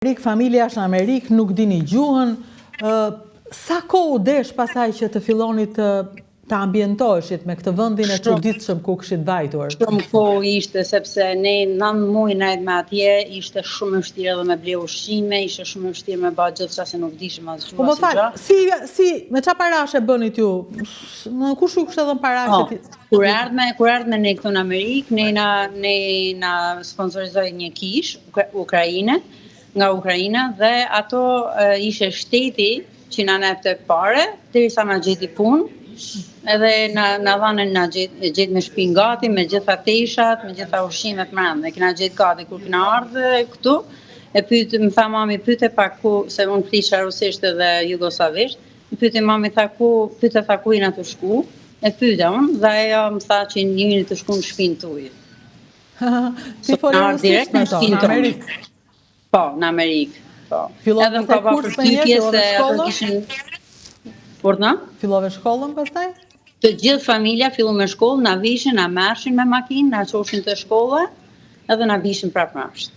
Familja është në Amerikë, nuk dini gjuhën. Sa kohë u desh pasaj që të filloni të ambientoheshit me këtë vendin e çuditshëm ku kishit vajtur? Shumë kohë ishte, sepse ne 9 muaj nejt me atje, ishte shumë vështirë edhe me ble ushqime, ishte shumë vështirë me bëj gjithçka se nuk dishim as Po më fal, me çfarë parashe bënit ju? Kush ju kishte dhënë paraqe? Kur erdhme ne këtu në Amerikë, ne na sponsorizoi një kish nga Ukraina dhe ato ishe shteti që na nepte pare derisa na gjeti punë, edhe na dhanë na gjet me shtëpi gati, me gjitha teshat, me gjitha ushqimet mbrapa. Ne kena gjet gati kur kena ardhur këtu. E pyet, më tha mami, pyete pak ku, se unë flisha rusisht edhe jugosllavisht. Më pyeti mami, tha ku jena të shku. E pyeta unë dhe ajo më tha që jeni të shku në shtëpinë tuaj. Ti fole rusisht me to, në Amerikë? Po, në Amerikë. Po. Fillove pastaj kurs me një, fillove shkollën? Fillove shkollën pastaj? Të gjithë familja fillu me shkollë, na vishin, na mershin me makinë, na çoshin te shkolla, edhe na vishin prapë mbrapsht.